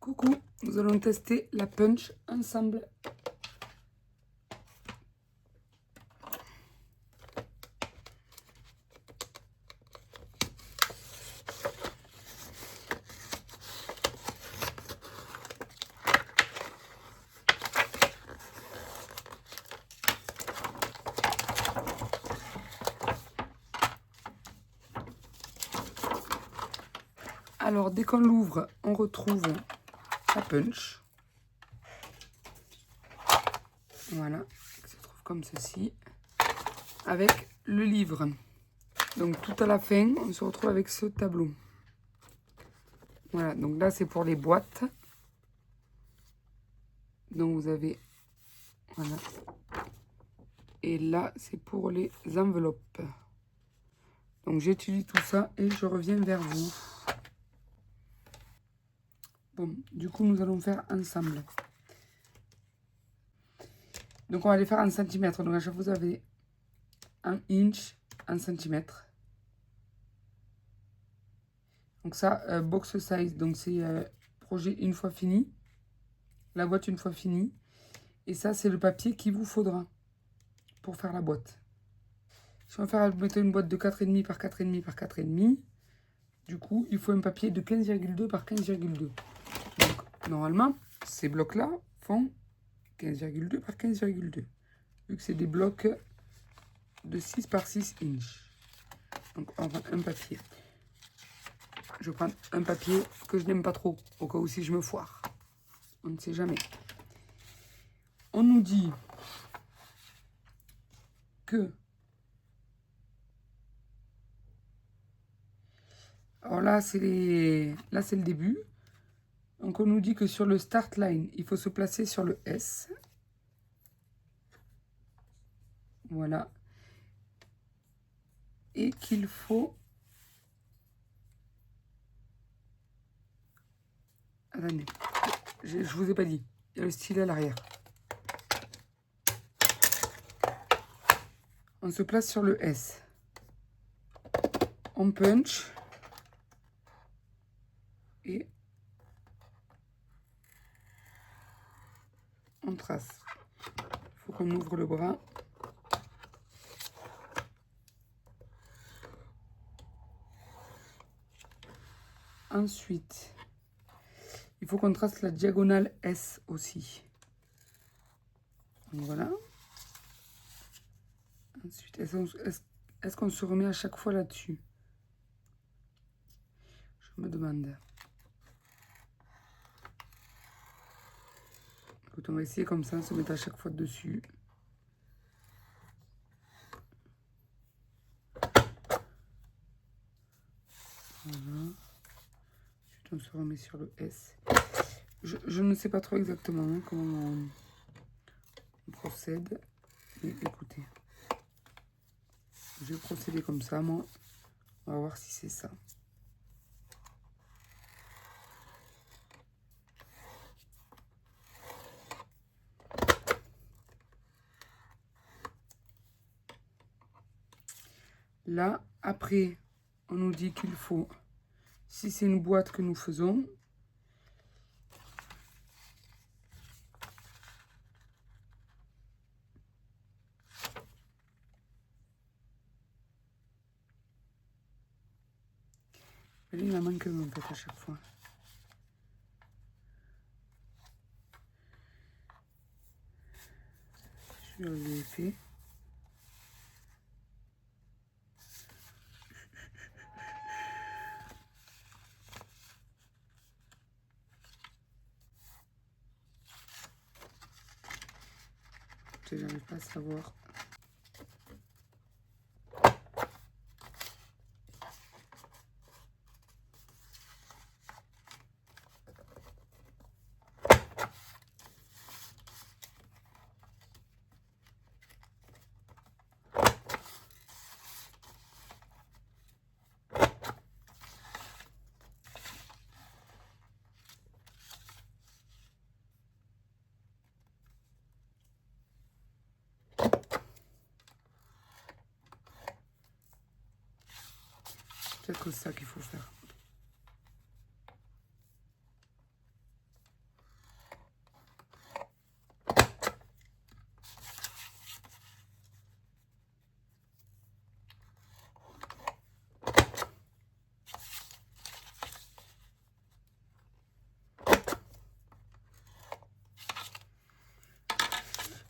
Coucou, nous allons tester la punch ensemble. Alors, dès qu'on l'ouvre, on retrouve la punch. Voilà, qui se trouve comme ceci, avec le livre. Donc, tout à la fin, on se retrouve avec ce tableau. Voilà, donc là, c'est pour les boîtes. Donc, vous avez... Voilà. Et là, c'est pour les enveloppes. Donc, j'étudie tout ça et je reviens vers vous. Bon, du coup, nous allons faire ensemble. Donc, on va les faire en centimètres. Donc, à chaque fois, vous avez un inch en centimètres. Donc, ça, box size. Donc, c'est projet une fois fini. La boîte une fois finie. Et ça, c'est le papier qu'il vous faudra pour faire la boîte. Si on va faire une boîte de 4,5 par 4,5 par 4,5, du coup, il faut un papier de 15,2 par 15,2. Donc, normalement, ces blocs-là font 15,2 par 15,2. Vu que c'est des blocs de 6 par 6 inches. Donc, on prend un papier. Je prends un papier que je n'aime pas trop, au cas où si je me foire. On ne sait jamais. On nous dit que... Alors là, c'est le début. Donc, on nous dit que sur le start line, il faut se placer sur le S. Voilà. Et qu'il faut... Attendez, je vous ai pas dit. Il y a le stylet à l'arrière. On se place sur le S. On punch. Et on trace. Il faut qu'on ouvre le bras. Ensuite, il faut qu'on trace la diagonale S aussi. Donc voilà. Ensuite, est-ce qu'on se remet à chaque fois là-dessus? Je me demande. Écoute, on va essayer comme ça, on se met à chaque fois dessus. Voilà. Ensuite, on se remet sur le S. Je ne sais pas trop exactement hein, comment on procède. Mais écoutez, je vais procéder comme ça, moi. On va voir si c'est ça. Là, après, on nous dit qu'il faut, si c'est une boîte que nous faisons, il en manque un en fait à chaque fois. Je l'ai fait. Je n'arrive pas à savoir. Peut-être ça qu'il faut faire.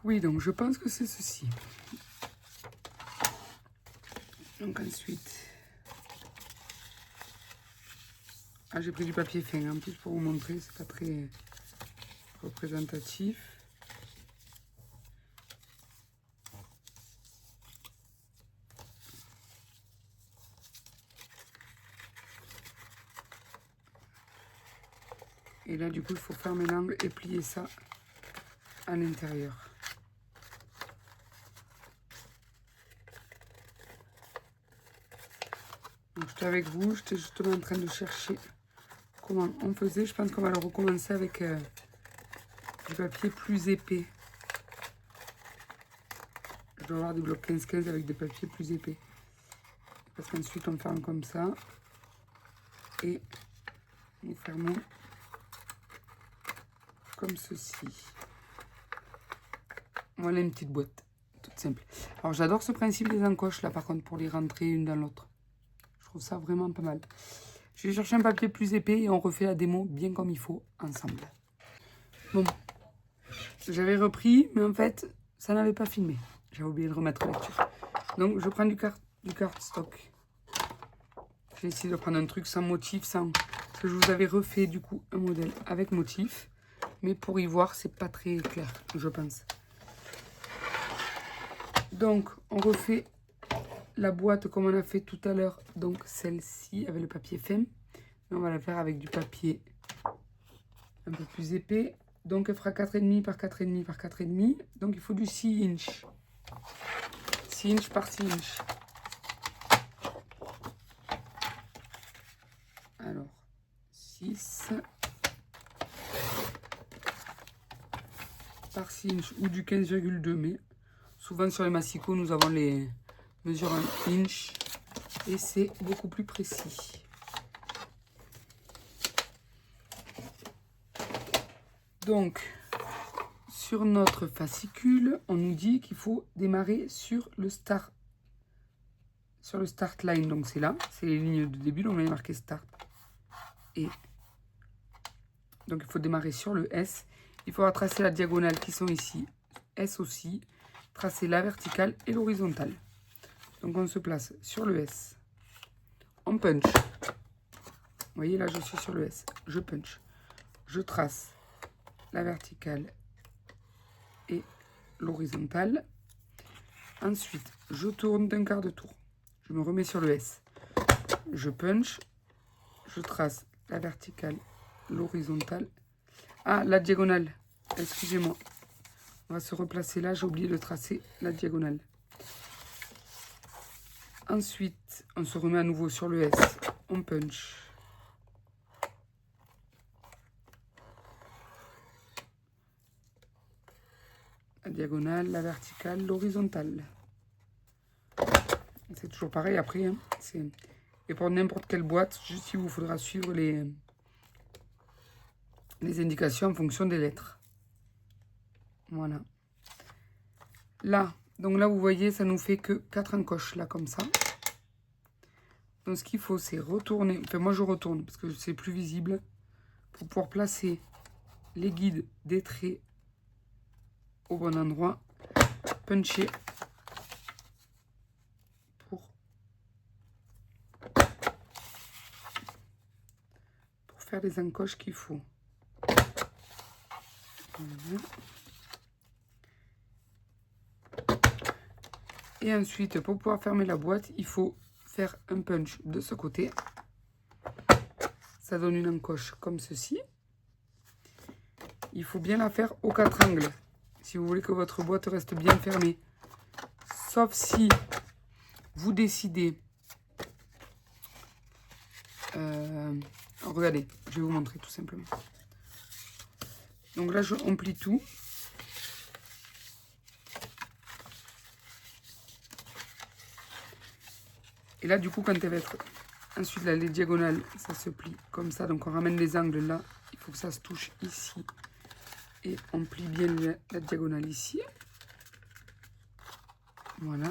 Oui, donc je pense que c'est ceci. Donc ensuite... Ah, j'ai pris du papier fin, en plus pour vous montrer, c'est pas très représentatif. Et là, du coup, il faut fermer l'angle et plier ça à l'intérieur. Donc, j'étais avec vous, j'étais justement en train de chercher comment on faisait. Je pense qu'on va le recommencer avec du papier plus épais. Je dois avoir des blocs 15-15 avec des papiers plus épais. Parce qu'ensuite, on ferme comme ça. Et nous fermons comme ceci. Voilà une petite boîte, toute simple. Alors j'adore ce principe des encoches là par contre pour les rentrer une dans l'autre. Je trouve ça vraiment pas mal. Je vais chercher un papier plus épais et on refait la démo bien comme il faut ensemble. Bon, j'avais repris mais en fait ça n'avait pas filmé. J'avais oublié de remettre lecture. Donc je prends du cardstock. J'ai essayé de prendre un truc sans motif, sans... Parce que je vous avais refait du coup un modèle avec motif. Mais pour y voir, c'est pas très clair, je pense. Donc, on refait la boîte comme on a fait tout à l'heure. Donc, celle-ci avec le papier fin. On va la faire avec du papier un peu plus épais. Donc, elle fera 4,5 par 4,5 par 4,5. Donc, il faut du 6 inches. 6 inches par 6 inches. Alors, 6 par 6 inches ou du 15,2. Mais souvent sur les massicots, nous avons les mesures en inch. Et c'est beaucoup plus précis. Donc, sur notre fascicule, on nous dit qu'il faut démarrer sur le start line. Donc, c'est là, c'est les lignes de début. Donc, on a marqué start. Et donc, il faut démarrer sur le S. Il faudra tracer la diagonale qui sont ici. S aussi. Tracer la verticale et l'horizontale. Donc, on se place sur le S. On punch. Vous voyez, là, je suis sur le S. Je punch. Je trace la verticale et l'horizontale. Ensuite, je tourne d'un quart de tour. Je me remets sur le S. Je punch. Je trace la verticale, l'horizontale. Ah, la diagonale. Excusez-moi. On va se replacer là. J'ai oublié de tracer la diagonale. Ensuite, on se remet à nouveau sur le S. On punch. La diagonale, la verticale, l'horizontale. C'est toujours pareil après. Hein. Et pour n'importe quelle boîte, juste il vous faudra suivre les indications en fonction des lettres. Voilà. Là, donc là vous voyez, ça nous fait que 4 encoches là comme ça. Donc ce qu'il faut c'est retourner, enfin moi je retourne parce que c'est plus visible. Pour pouvoir placer les guides des traits au bon endroit. Puncher. Pour faire les encoches qu'il faut. Voilà. Et ensuite, pour pouvoir fermer la boîte, il faut faire un punch de ce côté. Ça donne une encoche comme ceci. Il faut bien la faire aux 4 angles. Si vous voulez que votre boîte reste bien fermée. Sauf si vous décidez... regardez, je vais vous montrer tout simplement. Donc là, on plie tout. Et là, du coup, quand elle va être... Ensuite, là, les diagonales, ça se plie comme ça. Donc, on ramène les angles là. Il faut que ça se touche ici. Et on plie bien la diagonale ici. Voilà.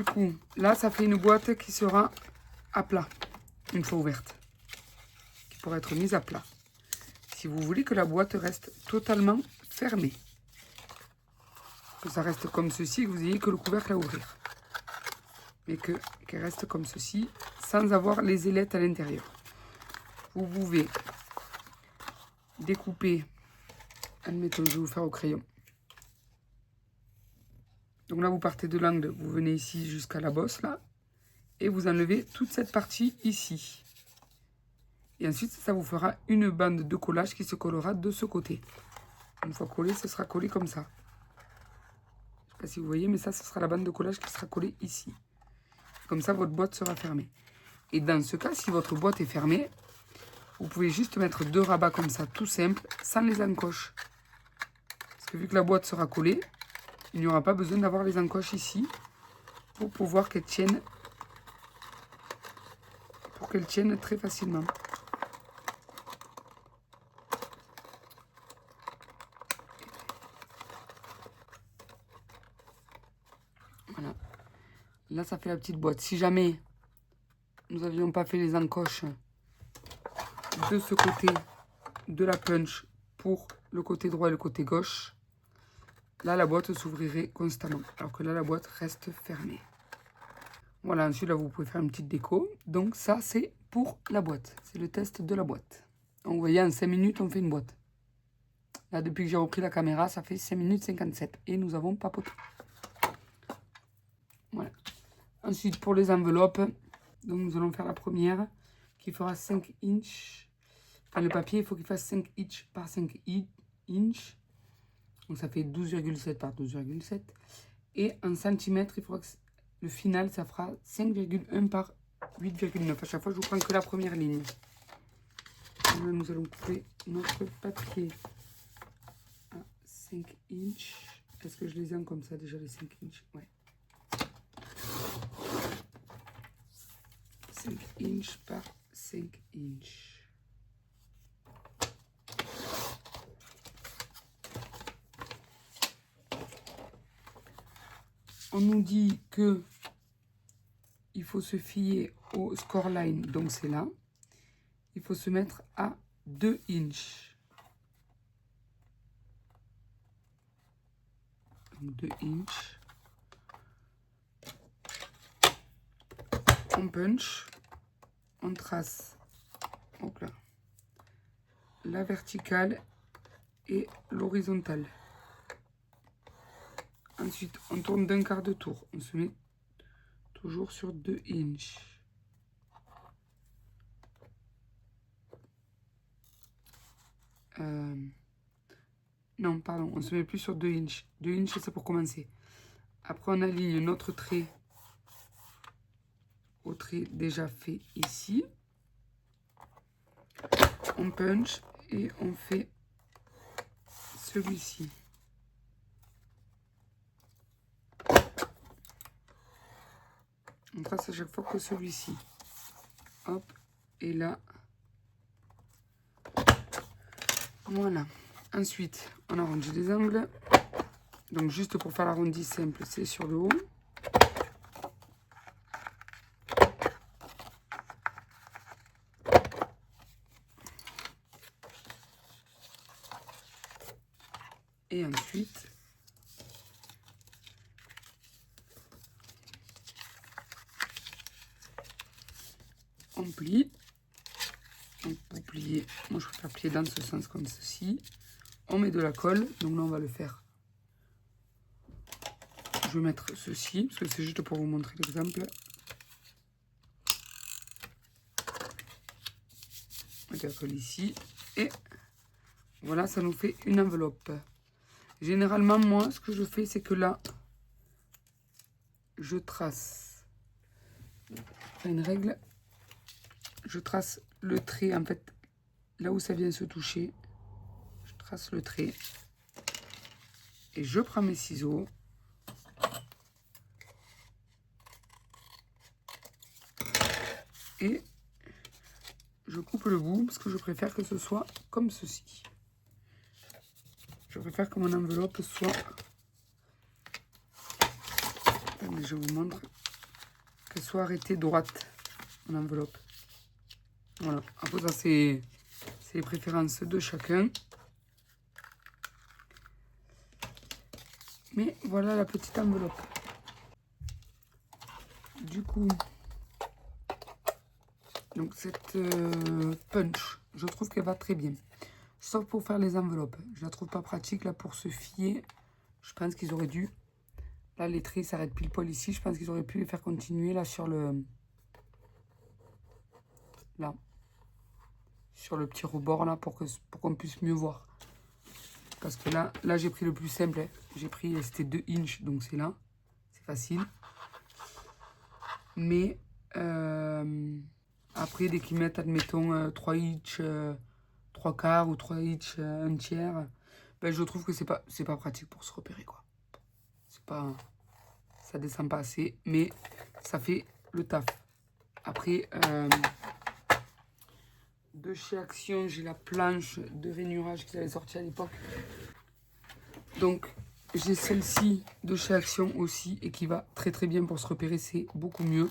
Du coup, là, ça fait une boîte qui sera à plat, une fois ouverte. Qui pourra être mise à plat. Si vous voulez que la boîte reste totalement fermée. Que ça reste comme ceci et que vous n'ayez que le couvercle à ouvrir. Mais qu'elle reste comme ceci, sans avoir les ailettes à l'intérieur. Vous pouvez découper, admettons, je vais vous faire au crayon. Donc là, vous partez de l'angle, vous venez ici jusqu'à la bosse, là. Et vous enlevez toute cette partie ici. Et ensuite, ça vous fera une bande de collage qui se collera de ce côté. Une fois collé, ce sera collé comme ça. Je ne sais pas si vous voyez, mais ça, ce sera la bande de collage qui sera collée ici. Comme ça, votre boîte sera fermée. Et dans ce cas, si votre boîte est fermée, vous pouvez juste mettre 2 rabats comme ça, tout simple, sans les encoches. Parce que vu que la boîte sera collée, il n'y aura pas besoin d'avoir les encoches ici pour pouvoir qu'elle tienne, très facilement. Voilà. Là, ça fait la petite boîte. Si jamais nous n'avions pas fait les encoches de ce côté de la punch pour le côté droit et le côté gauche, là, la boîte s'ouvrirait constamment. Alors que là, la boîte reste fermée. Voilà, ensuite, là, vous pouvez faire une petite déco. Donc, ça, c'est pour la boîte. C'est le test de la boîte. Donc, vous voyez, en 5 minutes, on fait une boîte. Là, depuis que j'ai repris la caméra, ça fait 5 minutes 57. Et nous avons papoté. Voilà. Ensuite, pour les enveloppes, donc nous allons faire la première qui fera 5 inches. Enfin, le papier, il faut qu'il fasse 5 inches par 5 inches. Donc, ça fait 12,7 par 12,7. Et en centimètres, il faudra que le final, ça fera 5,1 par 8,9. À chaque fois, je vous prends que la première ligne. Et là, nous allons couper notre papier à 5 inches. Est-ce que je les ai comme ça déjà, les 5 inches? Ouais. 5 inches par 5 inches. On nous dit que il faut se fier au scoreline, donc c'est là. Il faut se mettre à 2 inches. Donc 2 inches. On punch. On trace. Hop là. La verticale et l'horizontale. Ensuite, on tourne d'un quart de tour. On se met toujours sur 2 inches. Non, pardon, on se met plus sur 2 inches. 2 inches, c'est pour commencer. Après, on aligne notre trait au trait déjà fait ici. On punch et on fait celui-ci. On trace à chaque fois que celui-ci. Hop, et là. Voilà. Ensuite, on arrondit les angles. Donc, juste pour faire l'arrondi simple, c'est sur le haut. Et ensuite, on plie. Donc, pour plier, moi je préfère plier dans ce sens comme ceci. On met de la colle. Donc là, on va le faire. Je vais mettre ceci, parce que c'est juste pour vous montrer l'exemple. On met de la colle ici. Et voilà, ça nous fait une enveloppe. Généralement, moi, ce que je fais, c'est que là, je trace. Une règle. Je trace le trait, en fait, là où ça vient se toucher. Je trace le trait. Et je prends mes ciseaux. Et je coupe le bout parce que je préfère que ce soit comme ceci. Je préfère que mon enveloppe soit... Attendez, je vous montre. qu'elle soit arrêtée droite, mon enveloppe. Voilà. Après, ça, c'est les préférences de chacun. Mais voilà la petite enveloppe. Du coup, donc cette punch, je trouve qu'elle va très bien. Sauf pour faire les enveloppes. Je la trouve pas pratique là pour se fier. Je pense qu'ils auraient dû. Là, les traits s'arrêtent pile poil ici. Je pense qu'ils auraient pu les faire continuer là sur le. Là. Sur le petit rebord là pour qu'on puisse mieux voir. Parce que là j'ai pris le plus simple. Hein. J'ai pris, c'était 2 inches, donc c'est là. C'est facile. Mais après, dès qu'ils mettent, admettons, 3 inches, 3 quarts ou 3 inches, 1 tiers, ben, je trouve que c'est pas pratique pour se repérer, quoi. C'est pas... Ça descend pas assez, mais ça fait le taf. Après, de chez Action, j'ai la planche de rainurage qu'ils avaient sortie à l'époque. Donc, j'ai celle-ci de chez Action aussi et qui va très très bien pour se repérer. C'est beaucoup mieux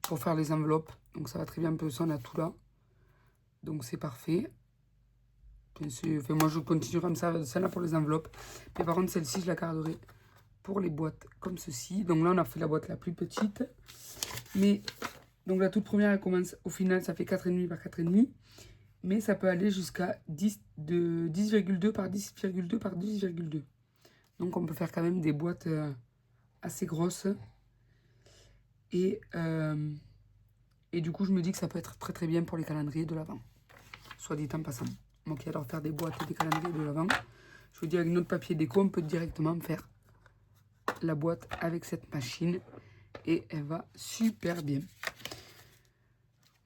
pour faire les enveloppes. Donc, ça va très bien, un peu ça, on a tout là. Donc, c'est parfait. Enfin, moi, je continue comme ça, celle-là pour les enveloppes. Mais par contre, celle-ci, je la garderai pour les boîtes comme ceci. Donc là, on a fait la boîte la plus petite. Mais, donc la toute première, elle commence, au final, ça fait 4,5 par 4,5. Mais ça peut aller jusqu'à 10,2 par 10,2 par 10,2. Donc, on peut faire quand même des boîtes assez grosses. Et du coup, je me dis que ça peut être très très bien pour les calendriers de l'Avent. Soit dit en passant. Moi qui adore faire des boîtes et des calendriers de l'Avent, je vous dis avec notre papier déco, on peut directement faire la boîte avec cette machine. Et elle va super bien.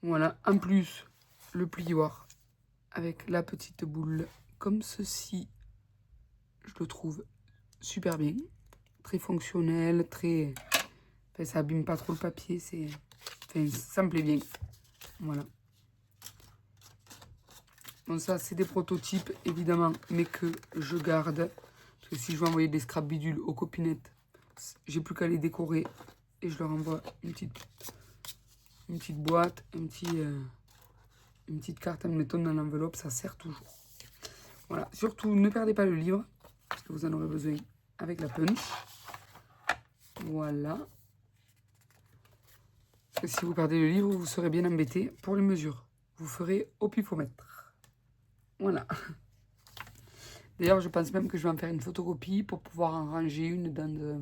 Voilà, en plus, le plioir avec la petite boule comme ceci. Je le trouve super bien. Très fonctionnel, très... Enfin, ça abîme pas trop le papier, c'est... Enfin, ça me plaît bien. Voilà. Donc ça, c'est des prototypes, évidemment, mais que je garde. Parce que si je veux envoyer des scrap bidules aux copinettes, j'ai plus qu'à les décorer. Et je leur envoie une petite boîte, une petite carte, admettons, dans l'enveloppe. Ça sert toujours. Voilà. Surtout, ne perdez pas le livre, parce que vous en aurez besoin avec la punch. Voilà. Parce que si vous perdez le livre, vous serez bien embêté pour les mesures. Vous ferez au pifomètre. Voilà. D'ailleurs, je pense même que je vais en faire une photocopie pour pouvoir en ranger une dans de...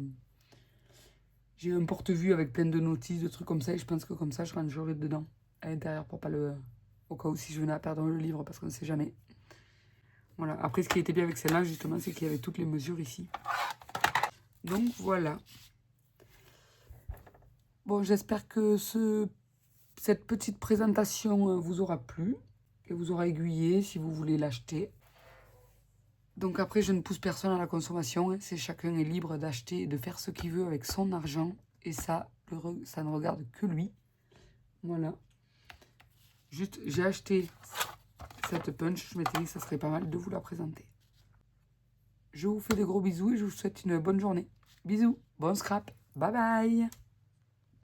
J'ai un porte-vue avec plein de notices, de trucs comme ça. Et je pense que comme ça, je rangerai dedans, à l'intérieur, pour pas le... Au cas où si je venais à perdre le livre, parce qu'on ne sait jamais. Voilà. Après, ce qui était bien avec celle-là, justement, c'est qu'il y avait toutes les mesures ici. Donc, voilà. Bon, j'espère que cette petite présentation vous aura plu et vous aura aiguillé si vous voulez l'acheter. Donc après, je ne pousse personne à la consommation. Hein. Chacun est libre d'acheter et de faire ce qu'il veut avec son argent. Et ça ne regarde que lui. Voilà. Juste, j'ai acheté cette punch. Je m'étais dit que ça serait pas mal de vous la présenter. Je vous fais de gros bisous et je vous souhaite une bonne journée. Bisous, bon scrap, bye bye.